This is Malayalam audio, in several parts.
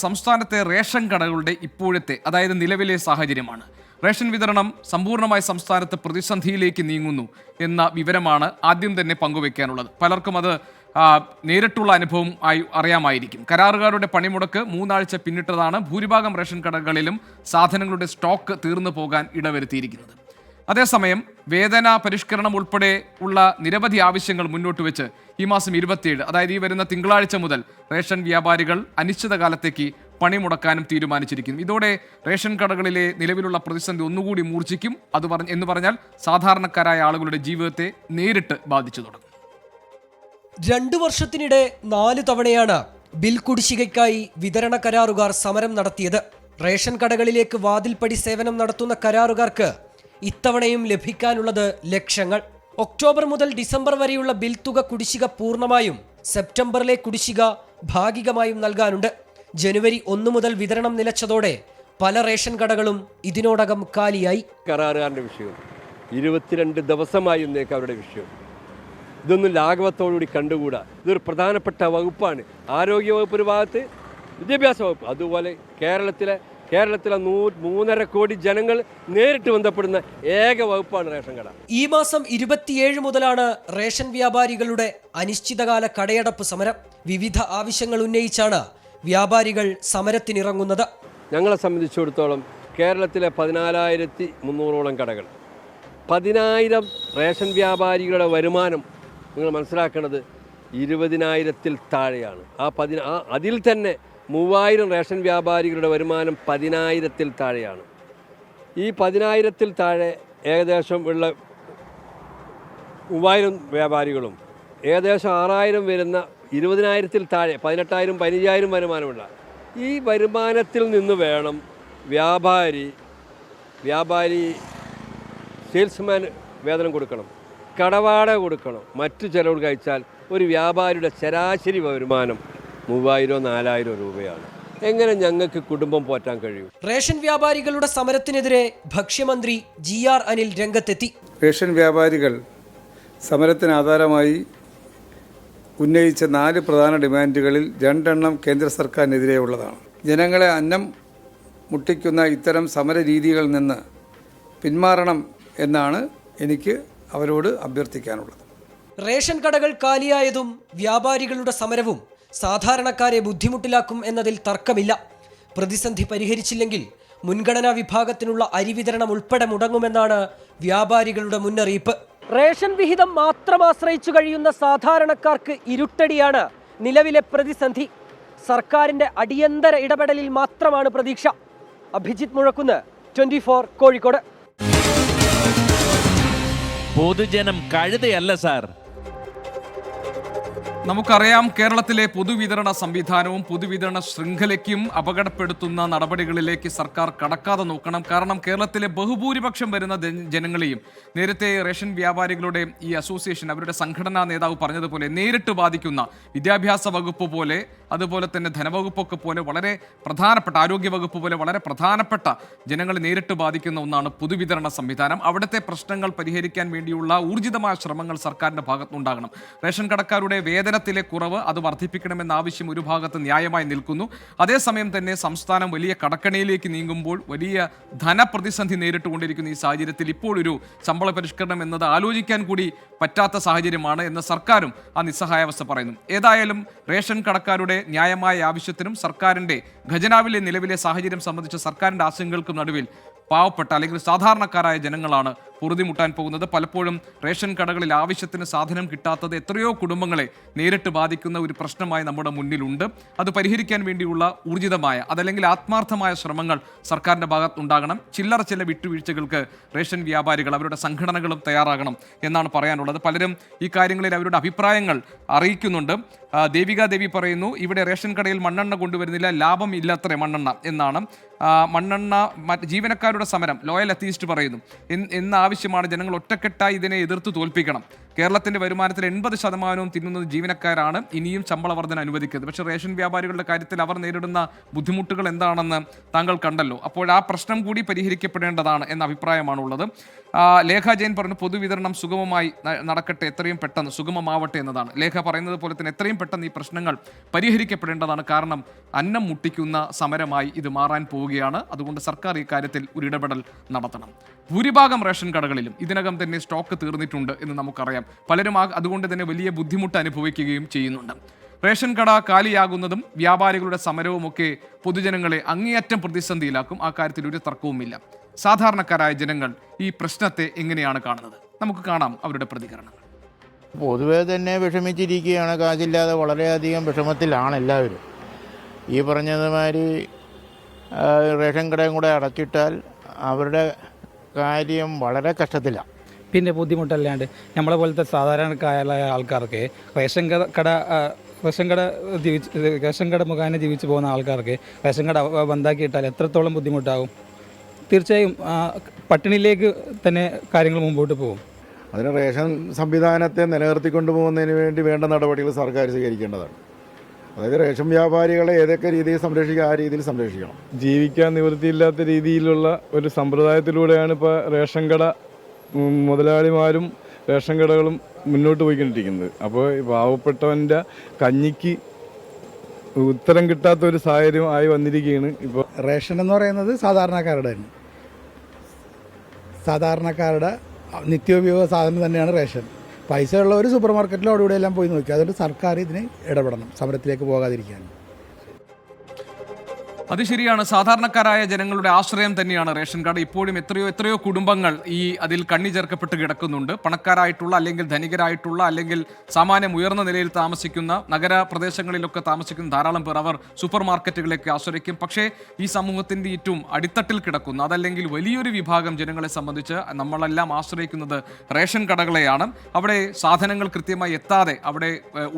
സംസ്ഥാനത്തെ റേഷൻ കടകളുടെ ഇപ്പോഴത്തെ അതായത് നിലവിലെ സാഹചര്യമാണ്. റേഷൻ വിതരണം സമ്പൂർണ്ണമായി സംസ്ഥാനത്ത് പ്രതിസന്ധിയിലേക്ക് നീങ്ങുന്നു എന്ന വിവരമാണ് ആദ്യം തന്നെ പങ്കുവെക്കാനുള്ളത്. പലർക്കും അത് നേരിട്ടുള്ള അനുഭവം ആയി അറിയാമായിരിക്കും. കരാറുകാരുടെ പണിമുടക്ക് 3 ആഴ്ച പിന്നിട്ടതാണ് ഭൂരിഭാഗം റേഷൻ കടകളിലും സാധനങ്ങളുടെ സ്റ്റോക്ക് തീർന്നു പോകാൻ ഇടവരുത്തിയിരിക്കുന്നത്. അതേസമയം വേതന പരിഷ്കരണം ഉൾപ്പെടെ ഉള്ള നിരവധി ആവശ്യങ്ങൾ മുന്നോട്ട് വെച്ച് ഈ മാസം 27 അതായത് ഈ വരുന്ന തിങ്കളാഴ്ച മുതൽ റേഷൻ വ്യാപാരികൾ അനിശ്ചിതകാലത്തേക്ക് പണിമുടക്കാനും തീരുമാനിച്ചിരിക്കുന്നു. ഇതോടെ റേഷൻ കടകളിലെ നിലവിലുള്ള പ്രതിസന്ധി ഒന്നുകൂടി മൂർച്ഛിക്കും. എന്ന് പറഞ്ഞാൽ സാധാരണക്കാരായ ആളുകളുടെ ജീവിതത്തെ നേരിട്ട് ബാധിച്ചു തുടങ്ങും. 2 വർഷത്തിനിടെ 4 തവണയാണ് ബിൽ കുടിശ്ശികയ്ക്കായി വിതരണ കരാറുകാർ സമരം നടത്തിയത്. റേഷൻ കടകളിലേക്ക് വാതിൽപ്പടി സേവനം നടത്തുന്ന കരാറുകാർക്ക് ഇത്തവണയും ലഭിക്കാനുള്ളത് ലക്ഷങ്ങൾ. ഒക്ടോബർ മുതൽ ഡിസംബർ വരെയുള്ള ബിൽ തുക കുടിശ്ശിക പൂർണ്ണമായും സെപ്റ്റംബറിലെ കുടിശ്ശിക ഭാഗികമായും നൽകാനുണ്ട്. ജനുവരി 1 മുതൽ വിതരണം നിലച്ചതോടെ പല റേഷൻ കടകളും ഇതിനോടകം കാലിയായി. കരാറുകാരൻ്റെ വിഷയം 22 ദിവസമായി എന്നേക്ക് അവരുടെ വിഷയം. ഇതൊന്നും ലാഘവത്തോടുകൂടി കണ്ടുകൂടാ. ഇതൊരു പ്രധാനപ്പെട്ട വകുപ്പാണ്. ആരോഗ്യ വകുപ്പ് ഒരു ഭാഗത്ത്, വിദ്യാഭ്യാസ വകുപ്പ് അതുപോലെ. കേരളത്തിലെ 3.5 കോടി ജനങ്ങൾ നേരിട്ട് ബന്ധപ്പെടുന്ന ഏക വകുപ്പാണ് റേഷൻ കട. ഈ മാസം 27 മുതലാണ് റേഷൻ വ്യാപാരികളുടെ അനിശ്ചിതകാല കടയടപ്പ് സമരം. വിവിധ ആവശ്യങ്ങൾ ഉന്നയിച്ചാണ് വ്യാപാരികൾ സമരത്തിനിറങ്ങുന്നത്. ഞങ്ങളെ സംബന്ധിച്ചിടത്തോളം കേരളത്തിലെ 14,300ഓളം കടകൾ, 10,000 റേഷൻ വ്യാപാരികളുടെ വരുമാനം നിങ്ങൾ മനസ്സിലാക്കുന്നത് 20,000-ൽ താഴെയാണ്. അതിൽ തന്നെ 3,000 റേഷൻ വ്യാപാരികളുടെ വരുമാനം 10,000-ൽ താഴെയാണ്. ഈ 10,000-ൽ താഴെ ഏകദേശം ഉള്ള 3,000 വ്യാപാരികളും ഏകദേശം 6,000 വരുന്ന 20,000-ൽ താഴെ 18,000 15,000 വരുമാനമുള്ള ഈ വരുമാനത്തിൽ നിന്ന് വേണം വ്യാപാരി സെയിൽസ്മാൻ വേതനം കൊടുക്കണം, കടവാടക കൊടുക്കണം, മറ്റു ചിലവ് കഴിച്ചാൽ ഒരു വ്യാപാരിയുടെ ശരാശരി വരുമാനം 3,000-4,000 രൂപയാണ്. എങ്ങനെ ഞങ്ങൾക്ക് കുടുംബം പോറ്റാൻ കഴിയും? റേഷൻ വ്യാപാരികളുടെ സമരത്തിനെതിരെ ഭക്ഷ്യമന്ത്രി GR അനിൽ രംഗത്തെത്തി. റേഷൻ വ്യാപാരികൾ സമരത്തിന് ആധാരമായി ഉന്നയിച്ച 4 പ്രധാന ഡിമാൻഡുകളിൽ 2 എണ്ണം കേന്ദ്ര സർക്കാരിനെതിരെയുള്ളതാണ്. ജനങ്ങളെ അന്നം മുട്ടിക്കുന്ന ഇത്തരം സമര രീതികളിൽ നിന്ന് പിന്മാറണം എന്നാണ് എനിക്ക് അവരോട് അഭ്യർത്ഥിക്കാനുള്ളത്. റേഷൻ കടകൾ കാലിയായതും വ്യാപാരികളുടെ സമരവും സാധാരണക്കാരെ ബുദ്ധിമുട്ടിലാക്കും എന്നതിൽ തർക്കമില്ല. പ്രതിസന്ധി പരിഹരിച്ചില്ലെങ്കിൽ മുൻഗണനാ വിഭാഗത്തിനുള്ള അരി വിതരണം ഉൾപ്പെടെ മുടങ്ങുമെന്നാണ് വ്യാപാരികളുടെ മുന്നറിയിപ്പ്. റേഷൻ വിഹിതം മാത്രം ആശ്രയിച്ചു കഴിയുന്ന സാധാരണക്കാർക്ക് ഇരുട്ടടിയാണ് നിലവിലെ പ്രതിസന്ധി. സർക്കാരിന്റെ അടിയന്തര ഇടപെടലിൽ മാത്രമാണ് പ്രതീക്ഷ. അഭിജിത്ത് മുഴക്കുന്ന്, 24 കോഴിക്കോട്. പൊതുജനം കഴുതയല്ല സാർ. നമുക്കറിയാം, കേരളത്തിലെ പൊതുവിതരണ സംവിധാനവും പൊതുവിതരണ ശൃംഖലയ്ക്കും അപകടപ്പെടുത്തുന്ന നടപടികളിലേക്ക് സർക്കാർ കടക്കാതെ നോക്കണം. കാരണം കേരളത്തിലെ ബഹുഭൂരിപക്ഷം വരുന്ന ജനങ്ങളെയും നേരത്തെ റേഷൻ വ്യാപാരികളുടെ ഈ അസോസിയേഷൻ അവരുടെ സംഘടനാ നേതാവ് പറഞ്ഞതുപോലെ നേരിട്ട് ബാധിക്കുന്ന വിദ്യാഭ്യാസ വകുപ്പ് പോലെ, അതുപോലെ തന്നെ ധനവകുപ്പൊക്കെ പോലെ വളരെ പ്രധാനപ്പെട്ട, ആരോഗ്യ വകുപ്പ് പോലെ വളരെ പ്രധാനപ്പെട്ട ജനങ്ങളെ നേരിട്ട് ബാധിക്കുന്ന ഒന്നാണ് പൊതുവിതരണ സംവിധാനം. അവിടുത്തെ പ്രശ്നങ്ങൾ പരിഹരിക്കാൻ വേണ്ടിയുള്ള ഊർജിതമായ ശ്രമങ്ങൾ സർക്കാരിൻ്റെ ഭാഗത്തുനിന്നുണ്ടാകണം. റേഷൻ കടക്കാരുടെ വേതനത്തിലെ കുറവ് അത് വർദ്ധിപ്പിക്കണമെന്ന ആവശ്യം ഒരു ഭാഗത്ത് ന്യായമായി നിൽക്കുന്നു. അതേസമയം തന്നെ സംസ്ഥാനം വലിയ കടക്കണിയിലേക്ക് നീങ്ങുമ്പോൾ വലിയ ധനപ്രതിസന്ധി നേരിട്ടുകൊണ്ടിരിക്കുന്ന ഈ സാഹചര്യത്തിൽ ഇപ്പോൾ ഒരു ശമ്പള പരിഷ്കരണം എന്നത് ആലോചിക്കാൻ കൂടി പറ്റാത്ത സാഹചര്യമാണ് എന്ന് സർക്കാരും ആ നിസ്സഹായാവസ്ഥ പറയുന്നു. ഏതായാലും റേഷൻ കടക്കാരുടെ ന്യായമായ ആവശ്യത്തിനും സർക്കാരിൻ്റെ ഖജനാവിലെ നിലവിലെ സാഹചര്യം സംബന്ധിച്ച സർക്കാരിൻ്റെ ആശങ്കകൾക്കും നടുവിൽ പാവപ്പെട്ട അല്ലെങ്കിൽ സാധാരണക്കാരായ ജനങ്ങളാണ് പൊറുതിമുട്ടാൻ പോകുന്നത്. പലപ്പോഴും റേഷൻ കടകളിൽ ആവശ്യത്തിന് സാധനം കിട്ടാത്തത് എത്രയോ കുടുംബങ്ങളെ നേരിട്ട് ബാധിക്കുന്ന ഒരു പ്രശ്നമായി നമ്മുടെ മുന്നിലുണ്ട്. അത് പരിഹരിക്കാൻ വേണ്ടിയുള്ള ഊർജിതമായ അതല്ലെങ്കിൽ ആത്മാർത്ഥമായ ശ്രമങ്ങൾ സർക്കാരിൻ്റെ ഭാഗത്തുണ്ടാകണം. ചില്ലറ ചില വിട്ടുവീഴ്ചകൾക്ക് റേഷൻ വ്യാപാരികൾ അവരുടെ സംഘടനകളും തയ്യാറാകണം എന്നാണ് പറയാനുള്ളത്. പലരും ഈ കാര്യങ്ങളിൽ അവരുടെ അഭിപ്രായങ്ങൾ അറിയിക്കുന്നുണ്ട്. ദേവിക ദേവി പറയുന്നു, ഇവിടെ റേഷൻ കടയിൽ മണ്ണെണ്ണ കൊണ്ടുവരുന്നില്ല, ലാഭം ഇല്ലാത്ര മണ്ണെണ്ണ എന്നാണ്. മണ്ണെണ്ണ ജീവനക്കാരുടെ സമരം ലോയൽ അത്തീസ്റ്റ് പറയുന്നു എന്ന ആവശ്യമാണ്. ജനങ്ങൾ ഒറ്റക്കെട്ടായി ഇതിനെ എതിർത്ത് തോൽപ്പിക്കണം. കേരളത്തിന്റെ വരുമാനത്തിൽ 80% തിന്നുന്നത് ജീവനക്കാരാണ്. ഇനിയും ശമ്പള വർധന അനുവദിക്കുന്നത്. പക്ഷേ റേഷൻ വ്യാപാരികളുടെ കാര്യത്തിൽ അവർ നേരിടുന്ന ബുദ്ധിമുട്ടുകൾ എന്താണെന്ന് താങ്കൾ കണ്ടല്ലോ. അപ്പോൾ ആ പ്രശ്നം കൂടി പരിഹരിക്കപ്പെടേണ്ടതാണ് എന്ന അഭിപ്രായമാണുള്ളത്. ലേഖ ജെയിൻ പറഞ്ഞു പൊതുവിതരണം സുഗമമായി നടക്കട്ടെ, എത്രയും പെട്ടെന്ന് സുഗമമാവട്ടെ എന്നതാണ്. ലേഖ പറയുന്നത് പോലെ തന്നെ എത്രയും പെട്ടെന്ന് ഈ പ്രശ്നങ്ങൾ പരിഹരിക്കപ്പെടേണ്ടതാണ്. കാരണം അന്നം മുട്ടിക്കുന്ന സമരമായി ഇത് മാറാൻ പോവുകയാണ്. അതുകൊണ്ട് സർക്കാർ ഈ കാര്യത്തിൽ ഒരു ഇടപെടൽ നടത്തണം. ഭൂരിഭാഗം റേഷൻ കടകളിലും ഇതിനകം തന്നെ സ്റ്റോക്ക് തീർന്നിട്ടുണ്ട് എന്ന് നമുക്കറിയാം. പലരും അതുകൊണ്ട് തന്നെ വലിയ ബുദ്ധിമുട്ട് അനുഭവിക്കുകയും ചെയ്യുന്നുണ്ട്. റേഷൻ കട കാലിയാകുന്നതും വ്യാപാരികളുടെ സമരവുമൊക്കെ പൊതുജനങ്ങളെ അങ്ങേയറ്റം പ്രതിസന്ധിയിലാക്കും. ആ കാര്യത്തിൽ ഒരു തർക്കവുമില്ല. സാധാരണക്കാരായ ജനങ്ങൾ ഈ പ്രശ്നത്തെ എങ്ങനെയാണ് കാണുന്നത്? നമുക്ക് കാണാം അവരുടെ പ്രതികരണങ്ങൾ. പൊതുവേ തന്നെ വിഷമിച്ചിരിക്കുകയാണ്. കാശില്ലാതെ വളരെയധികം വിഷമത്തിലാണ് എല്ലാവരും. ഈ പറഞ്ഞതുമാതിരി റേഷൻ കടയും കൂടെ അടച്ചിട്ടാൽ അവരുടെ കാര്യം വളരെ കഷ്ടത്തിലാണ്. പിന്നെ ബുദ്ധിമുട്ടല്ലാണ്ട് നമ്മളെ പോലത്തെ സാധാരണക്കാരായ ആൾക്കാർക്ക് റേഷൻ കട മുഖേന ജീവിച്ചു പോകുന്ന ആൾക്കാർക്ക് റേഷൻ കട ബന്ധാക്കിയിട്ടാൽ എത്രത്തോളം ബുദ്ധിമുട്ടാകും. തീർച്ചയായും പട്ടിണിയിലേക്ക് തന്നെ കാര്യങ്ങൾ മുമ്പോട്ട് പോകും. അതിന് റേഷൻ സംവിധാനത്തെ നിലനിർത്തിക്കൊണ്ടു പോകുന്നതിന് വേണ്ടി വേണ്ട നടപടികൾ സർക്കാർ സ്വീകരിക്കേണ്ടതാണ്. അതായത് റേഷൻ വ്യാപാരികളെ ഏതൊക്കെ രീതിയിൽ സംരക്ഷിക്കുക ആ രീതിയിൽ സംരക്ഷിക്കണം. ജീവിക്കാൻ നിവൃത്തിയില്ലാത്ത രീതിയിലുള്ള ഒരു സമ്പ്രദായത്തിലൂടെയാണ് ഇപ്പോൾ റേഷൻ കട മുതലാളിമാരും റേഷൻ കടകളും മുന്നോട്ട് പോയിക്കൊണ്ടിരിക്കുന്നത്. അപ്പോൾ പാവപ്പെട്ടവൻ്റെ കഞ്ഞിക്ക് ഉത്തരം കിട്ടാത്ത ഒരു സാഹചര്യം ആയി വന്നിരിക്കുകയാണ് ഇപ്പോൾ. റേഷൻ എന്ന് പറയുന്നത് സാധാരണക്കാരുടെ നിത്യോപയോഗ സാധനം തന്നെയാണ് റേഷൻ. പൈസ ഉള്ളവർ സൂപ്പർ മാർക്കറ്റിലും അവിടെ ഇവിടെയെല്ലാം പോയി നോക്കി. അതുകൊണ്ട് സർക്കാർ ഇതിന് ഇടപെടണം, സമരത്തിലേക്ക് പോകാതിരിക്കാൻ. അത് ശരിയാണ്. സാധാരണക്കാരായ ജനങ്ങളുടെ ആശ്രയം തന്നെയാണ് റേഷൻ കാർഡ്. ഇപ്പോഴും എത്രയോ കുടുംബങ്ങൾ അതിൽ കണ്ണി ചേർക്കപ്പെട്ട് കിടക്കുന്നുണ്ട്. പണക്കാരായിട്ടുള്ള അല്ലെങ്കിൽ ധനികരായിട്ടുള്ള അല്ലെങ്കിൽ സാമാന്യം ഉയർന്ന നിലയിൽ താമസിക്കുന്ന നഗരപ്രദേശങ്ങളിലൊക്കെ താമസിക്കുന്ന ധാരാളം പേർ അവർ സൂപ്പർ മാർക്കറ്റുകളേക്ക് ആശ്രയിക്കും. പക്ഷേ ഈ സമൂഹത്തിൻ്റെ ഏറ്റവും അടിത്തട്ടിൽ കിടക്കുന്ന അതല്ലെങ്കിൽ വലിയൊരു വിഭാഗം ജനങ്ങളെ സംബന്ധിച്ച് നമ്മളെല്ലാം ആശ്രയിക്കുന്നത് റേഷൻ കടകളെയാണ്. അവിടെ സാധനങ്ങൾ കൃത്യമായി എത്താതെ അവിടെ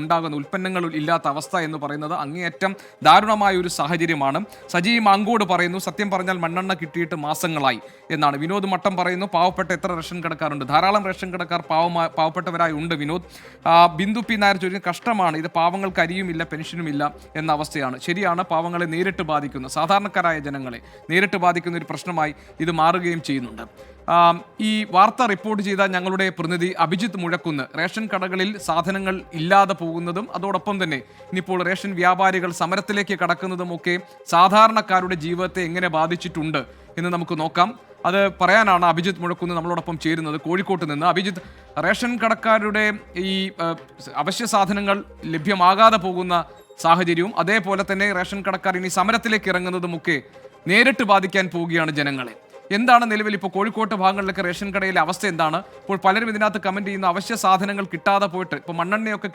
ഉണ്ടാകുന്ന ഉൽപ്പന്നങ്ങൾ ഇല്ലാത്ത അവസ്ഥ എന്ന് പറയുന്നത് അങ്ങേയറ്റം ദാരുണമായ ഒരു സാഹചര്യമാണ്. സജി മാങ്കോട് പറയുന്നു സത്യം പറഞ്ഞാൽ മണ്ണെണ്ണ കിട്ടിയിട്ട് മാസങ്ങളായി എന്നാണ്. വിനോദ് മട്ടം പറയുന്നു പാവപ്പെട്ട എത്ര റേഷൻ കടക്കാരുണ്ട്? ധാരാളം റേഷൻ കടക്കാർ പാവപ്പെട്ടവരായി ഉണ്ട് വിനോദ്. ബിന്ദു പി നായർ ചോദിക്കുന്നത് കഷ്ടമാണ്, ഇത് പാവങ്ങൾക്ക് അരിയുമില്ല പെൻഷനുമില്ല എന്ന അവസ്ഥയാണ്. ശരിയാണ്, പാവങ്ങളെ നേരിട്ട് ബാധിക്കുന്ന സാധാരണക്കാരായ ജനങ്ങളെ നേരിട്ട് ബാധിക്കുന്ന ഒരു പ്രശ്നമായി ഇത് മാറുകയും ചെയ്യുന്നുണ്ട്. ഈ വാർത്ത റിപ്പോർട്ട് ചെയ്ത ഞങ്ങളുടെ പ്രതിനിധി അഭിജിത്ത് മുഴക്കുന്ന് റേഷൻ കടകളിൽ സാധനങ്ങൾ ഇല്ലാതെ പോകുന്നതും അതോടൊപ്പം തന്നെ ഇനിയിപ്പോൾ റേഷൻ വ്യാപാരികൾ സമരത്തിലേക്ക് കടക്കുന്നതുമൊക്കെ സാധാരണക്കാരുടെ ജീവിതത്തെ എങ്ങനെ ബാധിച്ചിട്ടുണ്ട് എന്ന് നമുക്ക് നോക്കാം. അത് പറയാനാണ് അഭിജിത്ത് മുഴക്കുന്ന് നമ്മളോടൊപ്പം ചേരുന്നത് കോഴിക്കോട്ട് നിന്ന്. അഭിജിത്ത്, റേഷൻ കടക്കാരുടെ ഈ അവശ്യ സാധനങ്ങൾ ലഭ്യമാകാതെ പോകുന്ന സാഹചര്യവും അതേപോലെ തന്നെ റേഷൻ കടക്കാർ ഇനി സമരത്തിലേക്ക് ഇറങ്ങുന്നതുമൊക്കെ നേരിട്ട് ബാധിക്കാൻ പോവുകയാണ് ജനങ്ങളെ. എന്താണ് നിലവിൽ ഇപ്പോൾ കോഴിക്കോട്ട് ഭാഗങ്ങളിലൊക്കെ റേഷൻ കടയിലെ അവസ്ഥ എന്താണ്? ഇപ്പോൾ പലരും ഇതിനകത്ത് കമന്റ് ചെയ്യുന്ന അവശ്യ സാധനങ്ങൾ കിട്ടാതെ പോയിട്ട് ഇപ്പോൾ മണ്ണെണ്ണയൊക്കെ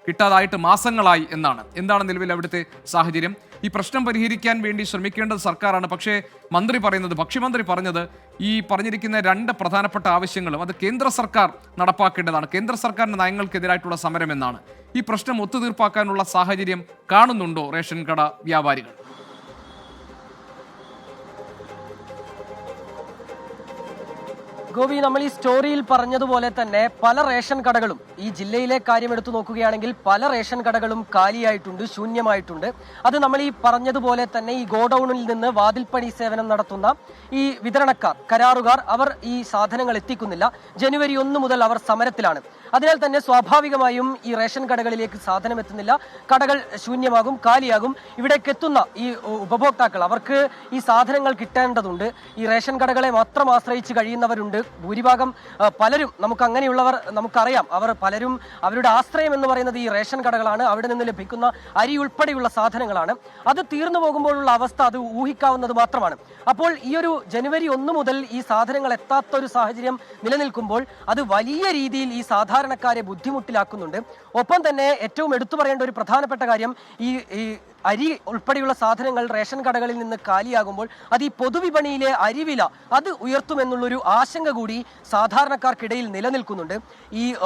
കിട്ടാതായിട്ട് മാസങ്ങളായി എന്നാണ്. എന്താണ് നിലവിൽ അവിടുത്തെ സാഹചര്യം? ഈ പ്രശ്നം പരിഹരിക്കാൻ വേണ്ടി ശ്രമിക്കേണ്ടത് സർക്കാരാണ്. പക്ഷേ ഭക്ഷ്യമന്ത്രി പറഞ്ഞത് ഈ പറഞ്ഞിരിക്കുന്ന രണ്ട് പ്രധാനപ്പെട്ട ആവശ്യങ്ങളും അത് കേന്ദ്ര സർക്കാർ നടപ്പാക്കേണ്ടതാണ്, കേന്ദ്ര സർക്കാരിന്റെ നയങ്ങൾക്കെതിരായിട്ടുള്ള സമരം എന്നാണ്. ഈ പ്രശ്നം ഒത്തുതീർപ്പാക്കാനുള്ള സാഹചര്യം കാണുന്നുണ്ടോ റേഷൻ കട വ്യാപാരികൾ? ഗോപി, നമ്മൾ ഈ സ്റ്റോറിയിൽ പറഞ്ഞതുപോലെ തന്നെ പല റേഷൻ കടകളും ഈ ജില്ലയിലെ കാര്യം എടുത്തു നോക്കുകയാണെങ്കിൽ പല റേഷൻ കടകളും കാലിയായിട്ടുണ്ട്, ശൂന്യമായിട്ടുണ്ട്. അത് നമ്മൾ ഈ പറഞ്ഞതുപോലെ തന്നെ ഈ ഗോഡൌണിൽ നിന്ന് വാതിൽപ്പടി സേവനം നടത്തുന്ന ഈ വിതരണക്കാർ, കരാറുകാർ, അവർ ഈ സാധനങ്ങൾ എത്തിക്കുന്നില്ല. ജനുവരി 1 മുതൽ അവർ സമരത്തിലാണ്. അതിനാൽ തന്നെ സ്വാഭാവികമായും ഈ റേഷൻ കടകളിലേക്ക് സാധനം എത്തുന്നില്ല, കടകൾ ശൂന്യമാകും, കാലിയാകും. ഇവിടേക്ക് എത്തുന്ന ഈ ഉപഭോക്താക്കൾ അവർക്ക് ഈ സാധനങ്ങൾ കിട്ടേണ്ടതുണ്ട്. ഈ റേഷൻ കടകളെ മാത്രം ആശ്രയിച്ച് കഴിയുന്നവരുണ്ട്. ഭൂരിഭാഗം പലരും അങ്ങനെയുള്ളവർ നമുക്കറിയാം. അവർ പലരും അവരുടെ ആശ്രയം എന്ന് പറയുന്നത് ഈ റേഷൻ കടകളാണ്. അവിടെ നിന്ന് ലഭിക്കുന്ന അരി ഉൾപ്പെടെയുള്ള സാധനങ്ങളാണ്. അത് തീർന്നു പോകുമ്പോഴുള്ള അവസ്ഥ അത് ഊഹിക്കാവുന്നത് മാത്രമാണ്. അപ്പോൾ ഈ ഒരു ജനുവരി 1 മുതൽ ഈ സാധനങ്ങൾ എത്താത്ത ഒരു സാഹചര്യം നിലനിൽക്കുമ്പോൾ അത് വലിയ രീതിയിൽ ഈ സാധാരണക്കാരെ ബുദ്ധിമുട്ടിലാക്കുന്നുണ്ട്. ഒപ്പം തന്നെ ഏറ്റവും എടുത്തു പറയേണ്ട ഒരു പ്രധാനപ്പെട്ട കാര്യം ഈ അരി ഉൾപ്പെടെയുള്ള സാധനങ്ങൾ റേഷൻ കടകളിൽ നിന്ന് കാലിയാകുമ്പോൾ അത് ഈ പൊതുവിപണിയിലെ അരിവില അത് ഉയർത്തുമെന്നുള്ളൊരു ആശങ്ക കൂടി സാധാരണക്കാർക്കിടയിൽ നിലനിൽക്കുന്നുണ്ട്.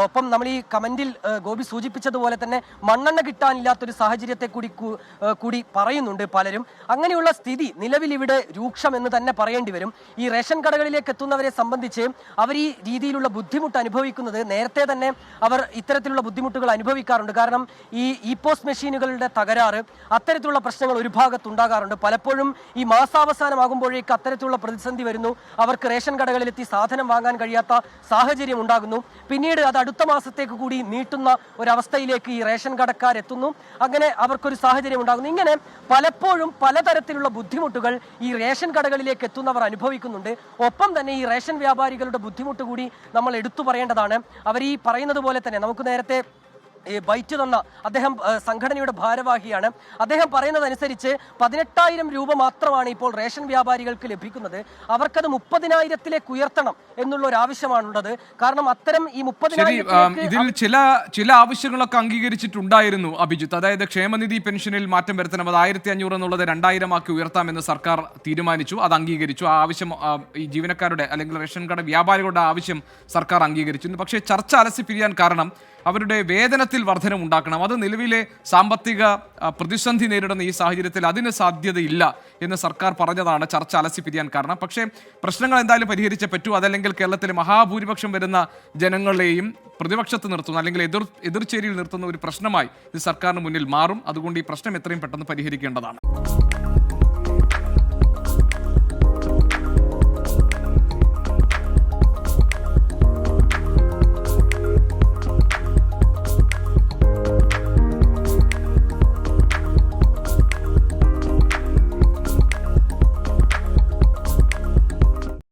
ഒപ്പം നമ്മൾ ഈ കമന്റിൽ ഗോപി സൂചിപ്പിച്ചതുപോലെ തന്നെ മണ്ണെണ്ണ കിട്ടാനില്ലാത്തൊരു സാഹചര്യത്തെ കൂടി പറയുന്നുണ്ട് പലരും. അങ്ങനെയുള്ള സ്ഥിതി നിലവിൽ ഇവിടെ രൂക്ഷമെന്ന് തന്നെ പറയേണ്ടി വരും. ഈ റേഷൻ കടകളിലേക്ക് എത്തുന്നവരെ സംബന്ധിച്ച് അവർ ഈ രീതിയിലുള്ള ബുദ്ധിമുട്ട് അനുഭവിക്കുന്നത് നേരത്തെ തന്നെ അവർ ഇത്തരത്തിലുള്ള ബുദ്ധിമുട്ടുകൾ അനുഭവിക്കാറുണ്ട്. കാരണം ഈ പോസ്റ്റ് മെഷീനുകളുടെ തകരാറ്, അത്തരത്തിലുള്ള പ്രശ്നങ്ങൾ ഒരു ഭാഗത്തുണ്ടാകാറുണ്ട്. പലപ്പോഴും ഈ മാസാവസാനമാകുമ്പോഴേക്ക് അത്തരത്തിലുള്ള പ്രതിസന്ധി വരുന്നു. അവർക്ക് റേഷൻ കടകളിലെത്തി സാധനം വാങ്ങാൻ കഴിയാത്ത സാഹചര്യം ഉണ്ടാകുന്നു. പിന്നീട് അത് അടുത്ത മാസത്തേക്ക് കൂടി നീട്ടുന്ന ഒരവസ്ഥയിലേക്ക് ഈ റേഷൻ കടക്കാരെത്തുന്നു. അങ്ങനെ അവർക്കൊരു സാഹചര്യം ഉണ്ടാകുന്നു. ഇങ്ങനെ പലപ്പോഴും പലതരത്തിലുള്ള ബുദ്ധിമുട്ടുകൾ ഈ റേഷൻ കടകളിലേക്ക് എത്തുന്നവർ അനുഭവിക്കുന്നുണ്ട്. ഒപ്പം തന്നെ ഈ റേഷൻ വ്യാപാരികളുടെ ബുദ്ധിമുട്ട് കൂടി നമ്മൾ എടുത്തു പറയേണ്ടതാണ്. അവർ ഈ പറയുന്നത് പോലെ തന്നെ നമുക്ക് നേരത്തെ ബൈറ്റ് തന്ന അദ്ദേഹം സംഘടനയുടെ ഭാരവാഹിയാണ്. അദ്ദേഹം പറയുന്നതനുസരിച്ച് 18,000 രൂപ മാത്രമാണ് ഇപ്പോൾ റേഷൻ വ്യാപാരികൾക്ക് ലഭിക്കുന്നത്. അവർക്കത് 30,000-ലേക്ക് ഉയർത്തണം എന്നുള്ള ഒരു ആവശ്യമാണുള്ളത്. കാരണം അത്തരം ഈ 30,000 ഇതിൽ ചില ആവശ്യങ്ങളൊക്കെ അംഗീകരിച്ചിട്ടുണ്ടായിരുന്നു അഭിജിത്ത്. അതായത് ക്ഷേമനിധി പെൻഷനിൽ മാറ്റം വരുത്തണം, അത് 1,500 എന്നുള്ളത് 2,000 ആക്കി ഉയർത്താമെന്ന് സർക്കാർ തീരുമാനിച്ചു, അത് അംഗീകരിച്ചു. ആ ആവശ്യം ഈ ജീവനക്കാരുടെ അല്ലെങ്കിൽ റേഷൻ കട വ്യാപാരികളുടെ ആവശ്യം സർക്കാർ അംഗീകരിച്ചു. പക്ഷേ ചർച്ച അലസിപ്പിരിയാൻ കാരണം അവരുടെ വേതനത്തിൽ വർധനമുണ്ടാക്കണം. അത് നിലവിലെ സാമ്പത്തിക പ്രതിസന്ധി നേരിടുന്ന ഈ സാഹചര്യത്തിൽ അതിന് സാധ്യതയില്ല എന്ന് സർക്കാർ പറഞ്ഞതാണ് ചർച്ച അലസിപ്പിരിയാൻ കാരണം. പക്ഷേ പ്രശ്നങ്ങൾ എന്തായാലും പരിഹരിച്ചേ പറ്റൂ. അതല്ലെങ്കിൽ കേരളത്തിലെ മഹാഭൂരിപക്ഷം വരുന്ന ജനങ്ങളെയും പ്രതിപക്ഷത്ത് നിർത്തുന്ന അല്ലെങ്കിൽ എതിർചേരിയിൽ നിർത്തുന്ന ഒരു പ്രശ്നമായി ഇത് സർക്കാരിന് മുന്നിൽ മാറും. അതുകൊണ്ട് ഈ പ്രശ്നം എത്രയും പെട്ടെന്ന് പരിഹരിക്കേണ്ടതാണ്.